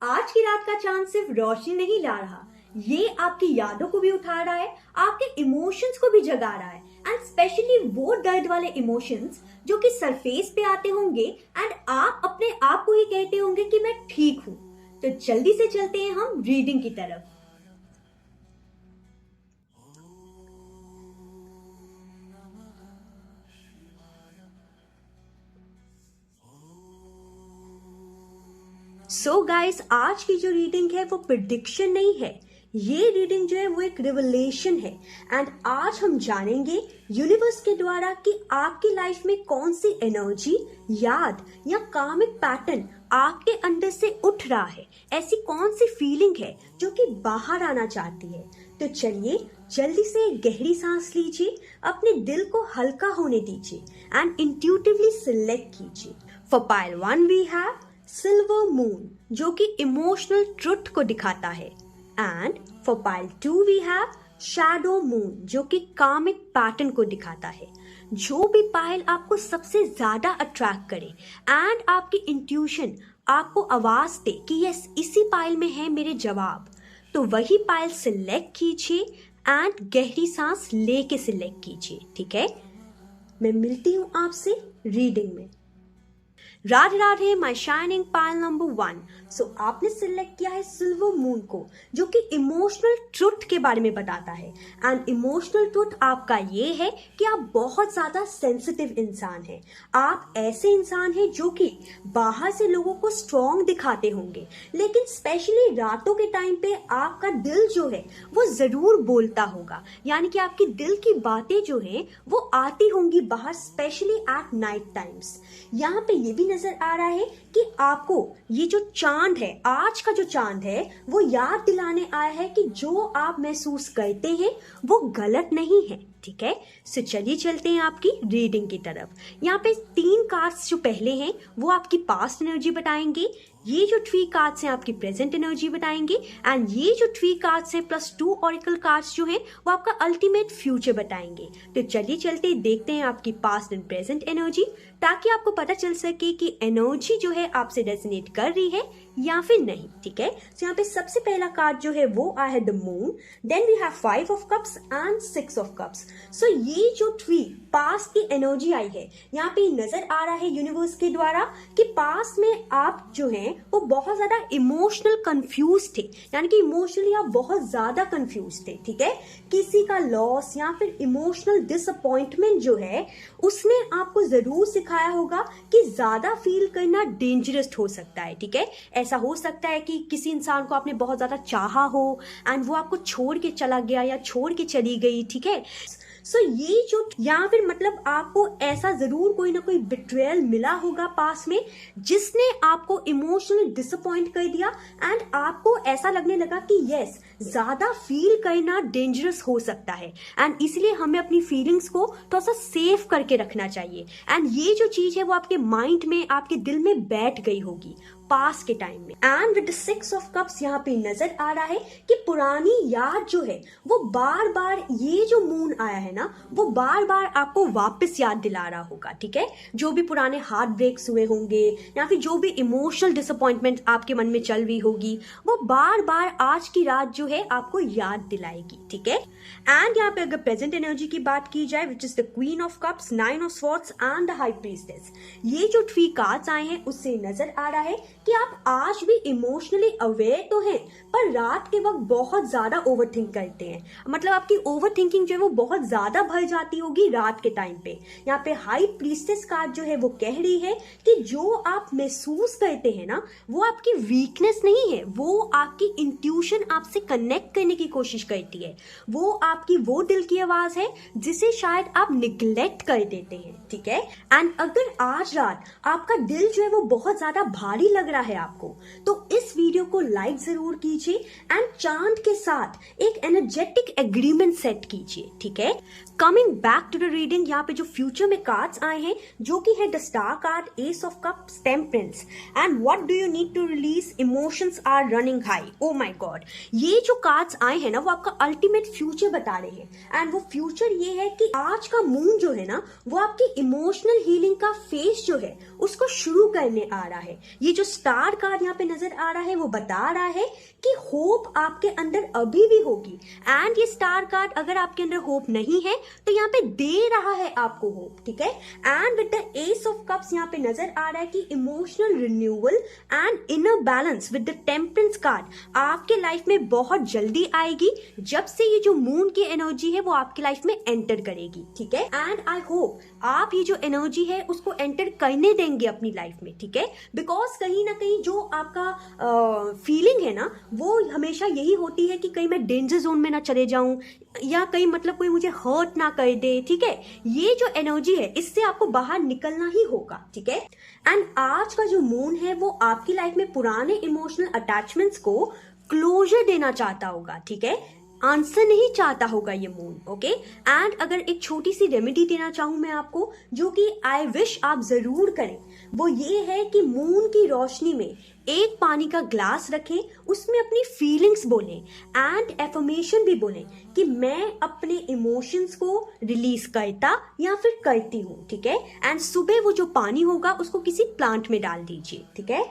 आज की रात का चांद सिर्फ रोशनी नहीं ला रहा, ये आपकी यादों को भी उठा रहा है, आपके इमोशंस को भी जगा रहा है। एंड स्पेशली वो दर्द वाले इमोशंस जो कि सरफेस पे आते होंगे एंड आप अपने आप को ही कहते होंगे कि मैं ठीक हूं। तो जल्दी से चलते हैं हम रीडिंग की तरफ। सो गाइस, आज की जो रीडिंग है वो प्रिडिक्शन नहीं है, ये रीडिंग जो है वो एक रिवलेशन है। एंड आज हम जानेंगे यूनिवर्स के द्वारा कि आपकी लाइफ में कौन सी एनर्जी, याद या कार्मिक पैटर्न आपके अंदर से उठ रहा है। ऐसी कौन सी फीलिंग है जो कि बाहर आना चाहती है। तो चलिए जल्दी से एक गहरी सांस लीजिए, अपने दिल को हल्का होने दीजिए एंड इंट्यूटिवली सिलेक्ट कीजिए। For pile 1 we have silver moon जो कि इमोशनल ट्रुथ को दिखाता है। And for pile 2 we have shadow moon जो कि कार्मिक पैटर्न को दिखाता है। जो भी पाइल आपको सबसे ज्यादा अट्रैक्ट करे एंड आपकी इंट्यूशन आपको आवाज दे कि यस इसी पाइल में है मेरे जवाब, तो वही पाइल सिलेक्ट कीजिए एंड गहरी सांस लेके सिलेक्ट कीजिए। ठीक है, मैं मिलती हूं आपसे रीडिंग में। Radhe Radhe my shining pile number 1। सो आपने सिलेक्ट किया है सिल्वर मून को जो कि इमोशनल ट्रुथ के बारे में बताता है। एंड इमोशनल ट्रुथ आपका ये है कि आप बहुत ज्यादा सेंसिटिव इंसान हैं। आप ऐसे इंसान हैं जो कि बाहर से लोगों को स्ट्रॉन्ग दिखाते होंगे, लेकिन स्पेशली रातों के टाइम पे आपका दिल जो है वो जरूर बोलता होगा, यानी कि आपकी दिल की बातें जो हैं वो आती होंगी बाहर, स्पेशली एट नाइट टाइम्स। यहाँ पे ये भी नजर आ रहा है कि आपको ये जो चांद है, आज का जो चांद है, वो याद दिलाने आया है कि जो आप महसूस करते हैं वो गलत नहीं है। ठीक है, सो चलिए चलते हैं आपकी रीडिंग की तरफ। यहाँ पे 3 कार्ड्स जो पहले हैं वो आपकी पास्ट एनर्जी बताएंगे, ये जो 3 कार्ड्स हैं आपकी प्रेजेंट एनर्जी बताएंगे, एंड ये जो 3 कार्ड्स हैं प्लस 2 ऑरेकल कार्ड्स जो हैं वो आपका अल्टीमेट फ्यूचर बताएंगे। तो चलिए चलते देखते हैं आपकी पास्ट एंड प्रेजेंट एनर्जी, ताकि आपको पता चल सके कि एनर्जी जो है आपसे रेजोनेट कर रही है या फिर नहीं। ठीक है, तो यहाँ पे सबसे पहला कार्ड जो है वो आया है the moon, then we have 5 of cups and 6 of cups. So ये जो 3 पास्ट की एनर्जी आई है, यहाँ पे नजर आ रहा है यूनिवर्स के द्वारा कि पास्ट में आप जो हैं वो बहुत ज्यादा इमोशनल कंफ्यूज थे, यानी कि इमोशनली आप बहुत ज्यादा कंफ्यूज थे। ठीक है, किसी का लॉस या फिर इमोशनल डिसअपॉइंटमेंट जो है उसने आपको जरूर सिखाया होगा कि ज्यादा फील करना डेंजरस हो सकता है। ठीक है, ऐसा हो सकता है कि किसी इंसान को आपने बहुत ज्यादा चाहा हो एंड वो आपको छोड़ के चला गया या छोड़ के चली गई। ठीक है, सो ये जो या फिर मतलब आपको ऐसा जरूर कोई ना कोई बिट्रेयल मिला होगा पास में, जिसने आपको इमोशनली डिसअपॉइंट कर दिया एंड आपको ऐसा लगने लगा कि यस ज्यादा फील करना डेंजरस हो सकता है एंड इसलिए हमें अपनी फीलिंग्स को थोड़ा सा सेफ करके रखना चाहिए। एंड ये जो चीज है वो आपके माइंड में, आपके दिल में बैठ गई होगी पास के टाइम में। एंड विद 6 ऑफ कप्स यहाँ पे नजर आ रहा है कि पुरानी याद जो है वो बार बार, ये जो मून आया है ना वो बार बार आपको वापस याद दिला रहा होगा। ठीक है, जो भी पुराने हार्ट ब्रेक्स हुए होंगे या फिर जो भी इमोशनल डिसअपॉइंटमेंट आपके मन में चल रही होगी वो बार बार आज की रात जो है आपको याद दिलाएगी। ठीक है, एंड यहाँ पे अगर प्रेजेंट एनर्जी की बात की जाए which is the queen of cups, 9 of swords and the high priestess, ये जो 3 कार्ड्स आए हैं उससे नजर आ रहा है कि आप आज भी इमोशनली अवेयर तो हैं पर रात के वक्त बहुत ज्यादा ओवरथिंक करते हैं। मतलब आपकी ओवरथिंकिंग जो है वो बहुत ज्यादा भर जाती होगी रात के टाइम पे। यहाँ पे हाई प्रीस्टेस कार्ड जो है वो कह रही है कि जो आप महसूस करते हैं ना वो आपकी वीकनेस नहीं है, वो आपकी इंट्यूशन आपसे कनेक्ट करने की कोशिश करती है, वो आपकी वो दिल की आवाज है जिसे शायद आप निग्लेक्ट कर देते हैं। ठीक है, एंड अगर आज रात आपका दिल जो है वो बहुत ज्यादा भारी लग रहा है आपको, तो इस वीडियो को लाइक जरूर कीजिए एंड चांद के साथ एक एनर्जेटिक एग्रीमेंट सेट कीजिए। ठीक है, coming back to the reading, यहाँ पे जो फ्यूचर में कार्ड्स आए हैं जो कि है the star card, ace of cups, temperance and what do you need to release, emotions are running high. Oh my god, ये जो कार्ड्स आए हैं ना वो आपका अल्टीमेट फ्यूचर बता रहे हैं एंड वो फ्यूचर ये है कि आज का मून जो है ना वो आपकी इमोशनल हीलिंग का फेज जो है उसको शुरू करने आ रहा है। ये जो स्टार कार्ड यहाँ पे नजर आ रहा है वो बता रहा है कि होप आपके अंदर अभी भी होगी। एंड ये स्टार कार्ड अगर आपके अंदर होप नहीं है तो यहाँ पे दे रहा है आपको होप, ठीक है। And with the S of cups यहाँ पे नजर आ रहा है कि emotional renewal and inner balance with the temperance card आपके लाइफ में बहुत जल्दी आएगी जब से ये जो मून की एनर्जी है वो आपकी लाइफ में एंटर करेगी, ठीक है। एंड आई होप आप ये जो एनर्जी है उसको एंटर करने देंगे अपनी लाइफ में, ठीक है। बिकॉज कहीं ना कहीं जो आपका फीलिंग है ना वो हमेशा यही होती है कि कहीं मैं डेंजर जोन में ना चले जाऊं या कहीं मतलब कोई मुझे हर्ट ना कर दे, ठीक है। ये जो एनर्जी है इससे आपको बाहर निकलना ही होगा, ठीक है। एंड आज का जो मून है वो आपकी लाइफ में पुराने इमोशनल अटैचमेंट्स को क्लोजर देना चाहता होगा, ठीक है। आंसर नहीं चाहता होगा ये मून, ओके। एंड अगर एक छोटी सी रेमेडी देना चाहूं मैं आपको जो कि आई विश आप जरूर करें, वो ये है कि मून की रोशनी में एक पानी का ग्लास रखें, उसमें अपनी फीलिंग्स बोलें एंड एफर्मेशन भी बोलें कि मैं अपने इमोशंस को रिलीज करता या फिर करती हूँ, ठीक है। एंड सुबह वो जो पानी होगा उसको किसी प्लांट में डाल दीजिए, ठीक है।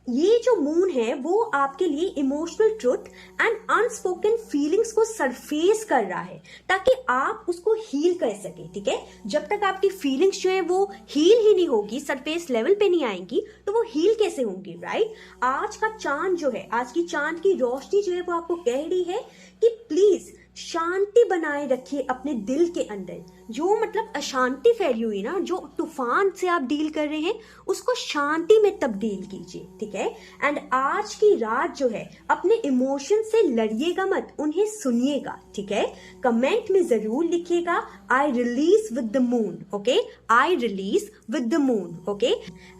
ये जो मून है वो आपके लिए emotional truth and unspoken feelings को सरफेस कर रहा है ताकि आप उसको हील कर सके, ठीक है। जब तक आपकी फीलिंग्स जो है वो हील ही नहीं होगी, सरफेस लेवल पे नहीं आएंगी, तो वो हील कैसे होंगी, राइट। आज का चांद जो है, आज की चांद की रोशनी जो है वो आपको कह रही है कि प्लीज शांति बनाए रखिए अपने दिल के अंदर। जो मतलब अशांति फैली हुई ना, जो तूफान से आप डील कर रहे हैं उसको शांति में तब्दील कीजिए, ठीक है। एंड आज की रात जो है अपने इमोशन से लड़िएगा मत, उन्हें सुनिएगा, ठीक है। कमेंट में जरूर लिखिएगा I release with the moon, okay, I release with the moon, okay.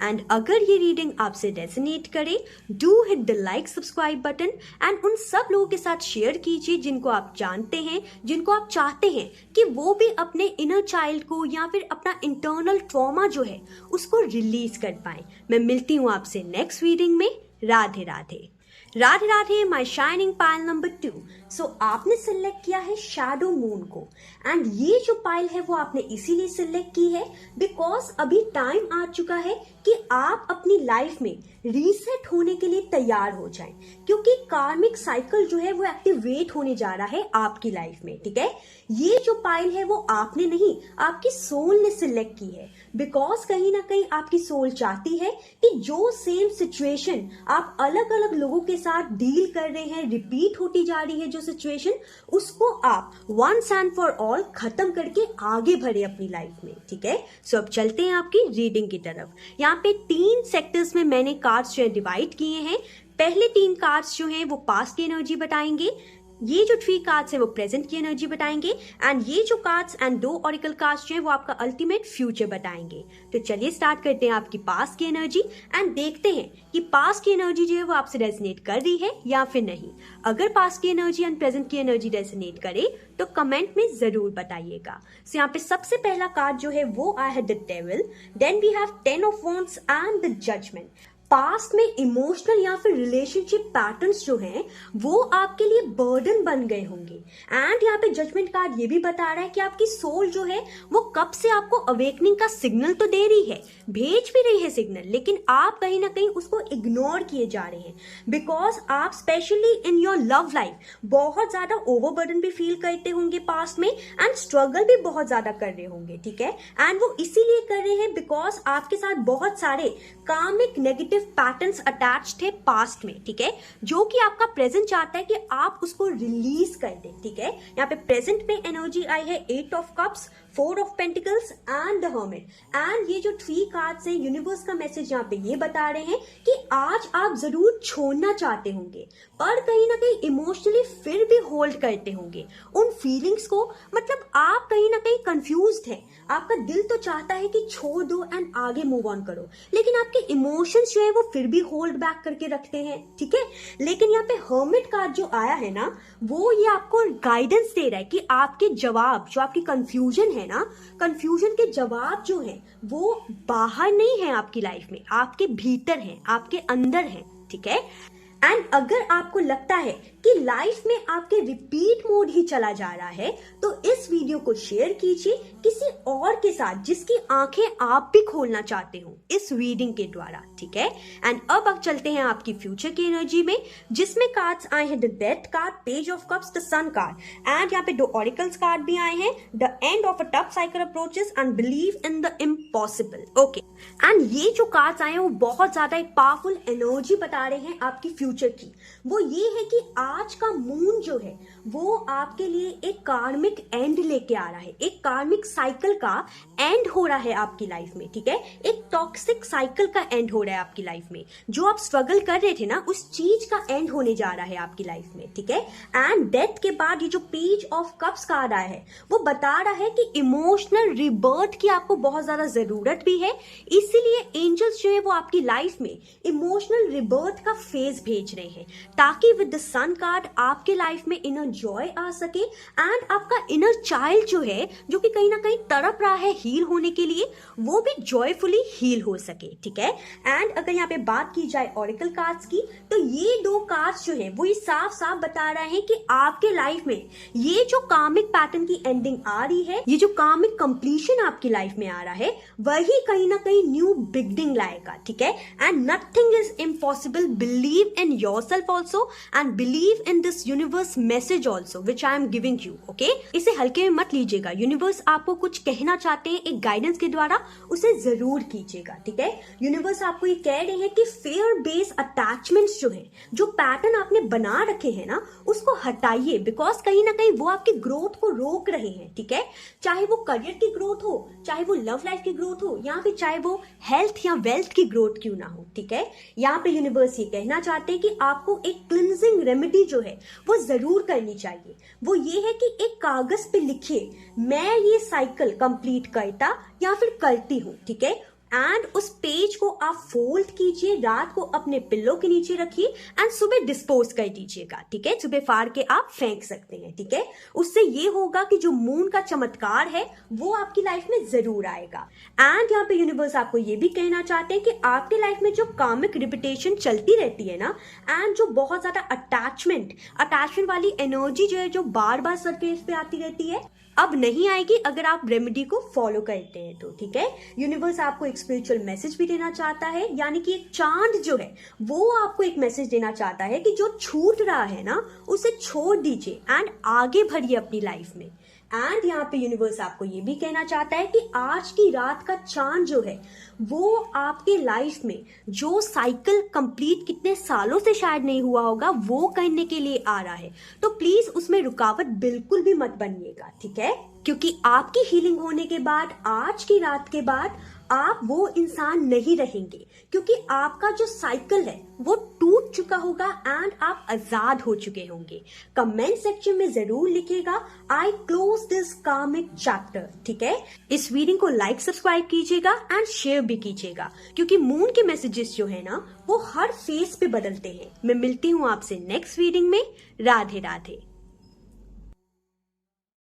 And अगर ये रीडिंग आपसे रेजोनेट करे do hit the like subscribe button and उन सब लोगों के साथ शेयर कीजिए जिनको आप जानते हैं, जिनको आप चाहते हैं कि वो भी अपने इनर चाइल्ड को या फिर अपना इंटरनल ट्रॉमा जो है उसको रिलीज कर पाए। मैं मिलती हूँ आपसे नेक्स्ट रीडिंग में। Radhe Radhe. Radhe Radhe my shining pile number 2। सो आपने सिलेक्ट किया है शैडो मून को एंड ये जो पाइल है वो आपने इसीलिए सिलेक्ट की है बिकॉज अभी टाइम आ चुका है कि आप अपनी लाइफ में रीसेट होने के लिए तैयार हो जाएं, क्योंकि कार्मिक साइकिल जो है वो एक्टिवेट होने जा रहा है आपकी लाइफ में, ठीक है। ये जो पाइल है वो आपने नहीं, आपकी सोल ने सिलेक्ट की है बिकॉज कहीं ना कहीं आपकी सोल चाहती है कि जो सेम सिचुएशन आप अलग अलग लोगों के साथ डील कर रहे हैं, रिपीट होती जा रही है जो सिचुएशन, उसको आप वंस एंड फॉर ऑल खत्म करके आगे बढ़े अपनी लाइफ में, ठीक है। सो अब चलते हैं आपकी रीडिंग की तरफ। यहाँ पे 3 सेक्टर्स में मैंने कार्ड्स जो है डिवाइड किए हैं। पहले 3 कार्ड्स जो हैं वो पास्ट की एनर्जी बताएंगे, ये जो 3 कार्ड्स है वो प्रेजेंट की एनर्जी बताएंगे एंड ये जो कार्ड्स एंड 2 ऑरिकल कार्ड्स जो है वो आपका अल्टीमेट फ्यूचर बताएंगे। तो चलिए स्टार्ट करते हैं आपकी पास्ट की एनर्जी एंड देखते हैं कि पास्ट की एनर्जी जो है वो आपसे रेजोनेट कर रही है या फिर नहीं। अगर पास्ट की एनर्जी एंड प्रेजेंट की एनर्जी रेजोनेट करे तो कमेंट में जरूर बताइएगा। सो यहाँ पे सबसे पहला कार्ड जो है वो आया है the devil, then we have 10 of wands and the judgement. Past में इमोशनल या फिर रिलेशनशिप पैटर्न्स जो हैं वो आपके लिए बर्डन बन गए होंगे एंड यहाँ पे जजमेंट कार्ड ये भी बता रहा है कि आपकी सोल जो है वो कब से आपको अवेकनिंग का सिग्नल तो दे रही है, भेज भी रही है सिग्नल, लेकिन आप कहीं ना कहीं उसको इग्नोर किए जा रहे हैं बिकॉज आप specially in your love life बहुत ज्यादा ओवरबर्डन भी फील करते होंगे पास्ट में एंड स्ट्रगल भी बहुत ज्यादा कर रहे होंगे, ठीक है। एंड वो इसीलिए कर रहे हैं बिकॉज आपके साथ बहुत सारे कार्मिक नेगेटिव पैटर्न्स अटैच्ड थे पास्ट में, ठीक है, जो कि आपका प्रेजेंट चाहता है कि आप उसको रिलीज कर दें, ठीक है। यहाँ पे प्रेजेंट में एनर्जी आई है 8 of cups, 4 of pentacles and the hermit. And ये जो 3 कार्ड्स हैं यूनिवर्स का मैसेज यहाँ पे ये बता रहे हैं कि आज आप जरूर छोड़ना चाहते होंगे पर कहीं ना कहीं इमोशनली फिर भी होल्ड करते होंगे उन फीलिंग्स को, मतलब आप कहीं ना कहीं कंफ्यूज्ड हैं। आपका दिल तो चाहता है कि छोड़ दो एंड आगे मूव ऑन करो, लेकिन आपके इमोशंस जो है वो फिर भी होल्ड बैक करके रखते हैं, ठीक है। लेकिन यहाँ पे हर्मिट कार्ड जो आया है ना वो ये आपको गाइडेंस दे रहा है कि आपके जवाब, जो आपकी कंफ्यूजन है ना, कंफ्यूजन के जवाब जो है वो बाहर नहीं है आपकी लाइफ में, आपके भीतर है, आपके अंदर है, ठीक है। एंड अगर आपको लगता है कि कि लाइफ में आपके रिपीट मोड ही चला जा रहा है, तो इस वीडियो को शेयर कीजिए किसी और के साथ जिसकी आंखें आप भी खोलना चाहते हो इस रीडिंग के द्वारा, ठीक है। एंड अब चलते हैं आपकी फ्यूचर की एनर्जी में, जिसमें कार्ड्स आए हैं the death card, page of cups, the sun card, and यहाँ पे 2 ऑरिकल्स कार्ड भी आए हैं, the end of a tough cycle approaches and believe in the impossible. Okay, and ये जो कार्ड्स आए हैं वो बहुत ज्यादा एक पावरफुल एनर्जी बता रहे हैं आपकी फ्यूचर की। वो ये है कि आज का मून जो है वो आपके लिए एक कार्मिक एंड लेके आ रहा है, एक कार्मिक साइकिल का एंड हो रहा है आपकी लाइफ में, ठीक है। एक टॉक्सिक साइकिल का एंड हो रहा है आपकी लाइफ में। जो आप स्ट्रगल कर रहे थे ना, उस चीज का एंड होने जा रहा है आपकी लाइफ में, ठीक है। एंड डेथ के बाद ये जो पेज ऑफ कप्स कार्ड आया है वो बता रहा है कि इमोशनल रिबर्थ की आपको बहुत ज्यादा जरूरत भी है, इसीलिए एंजल्स जो है वो आपकी लाइफ में इमोशनल रिबर्थ का फेज भेज रहे हैं, ताकि विद द सन कार्ड आपके लाइफ में इनर जॉय आ सके एंड आपका इनर चाइल्ड जो है, जो कि कहीं ना कहीं तड़प रहा है हील होने के लिए, वो भी जॉयफुली हील हो सके, ठीक है। एंड अगर यहाँ पे बात की जाए ऑरिकल कार्ड्स की, तो ये 2 कार्ड्स जो है वो ये साफ साफ बता रहे हैं कि आपके लाइफ में ये जो कार्मिक पैटर्न की एंडिंग आ रही है, ये जो कार्मिक कंप्लीशन आपकी लाइफ में आ रहा है, वही कहीं ना कहीं न्यू बिगनिंग लाएगा, ठीक है। And nothing is impossible, believe in yourself also and believe in this universe message also which I am giving you, okay. इसे हल्के में मत लीजिएगा, यूनिवर्स आपको कुछ कहना चाहते हैं एक गाइडेंस के द्वारा, उसे जरूर कीजिएगा, ठीक है। यूनिवर्स आपको ये कह रहे हैं कि फेयर बेस अटैचमेंट्स जो है, जो पैटर्न आपने बना रखे हैं ना, उसको हटाइए, बिकॉज कहीं ना कहीं वो आपकी ग्रोथ को रोक रहे हैं, ठीक है। चाहे वो करियर की ग्रोथ हो, चाहे वो लव लाइफ की ग्रोथ हो, या फिर चाहे वो हेल्थ या वेल्थ की ग्रोथ क्यों ना हो, ठीक है। यहाँ पे यूनिवर्स ये कहना चाहते हैं कि आपको एक क्लिंजिंग रेमेडी जो है वो जरूर करनी चाहिए। वो ये है कि एक कागज पे लिखिए, मैं ये साइकिल कंप्लीट करता या फिर करती हूँ, ठीक है। एंड उस पेज को आप फोल्ड कीजिए, रात को अपने पिल्लो के नीचे रखिए एंड सुबह डिस्पोज कर दीजिएगा, ठीक है। सुबह फाड़ के आप फेंक सकते हैं, ठीक है। उससे ये होगा कि जो मून का चमत्कार है वो आपकी लाइफ में जरूर आएगा। एंड यहाँ पे यूनिवर्स आपको ये भी कहना चाहते हैं कि आपकी लाइफ में जो कार्मिक रिपीटेशन चलती रहती है ना, एंड जो बहुत ज्यादा अटैचमेंट वाली एनर्जी जो है, जो बार बार सरफेस पे आती रहती है, अब नहीं आएगी अगर आप रेमेडी को फॉलो करते हैं तो, ठीक है। यूनिवर्स आपको एक स्पिरिचुअल मैसेज भी देना चाहता है, यानी कि एक चांद जो है वो आपको एक मैसेज देना चाहता है कि जो छूट रहा है ना, उसे छोड़ दीजिए एंड आगे बढ़िए अपनी लाइफ में। एंड यहाँ पे यूनिवर्स आपको ये भी कहना चाहता है कि आज की रात का चांद जो है वो आपके लाइफ में जो साइकिल कंप्लीट कितने सालों से शायद नहीं हुआ होगा, वो करने के लिए आ रहा है। तो प्लीज उसमें रुकावट बिल्कुल भी मत बनिएगा, ठीक है। क्योंकि आपकी हीलिंग होने के बाद, आज की रात के बाद, आप वो इंसान नहीं रहेंगे, क्योंकि आपका जो साइकिल है वो टूट चुका होगा एंड आप आजाद हो चुके होंगे। कमेंट सेक्शन में जरूर लिखिएगा, आई क्लोज दिस कार्मिक चैप्टर, ठीक है। इस वीडियो को लाइक सब्सक्राइब कीजिएगा एंड शेयर भी कीजिएगा, क्योंकि मून के मैसेजेस जो है ना वो हर फेस पे बदलते हैं। मैं मिलती हूँ आपसे नेक्स्ट वीडियो में। राधे राधे।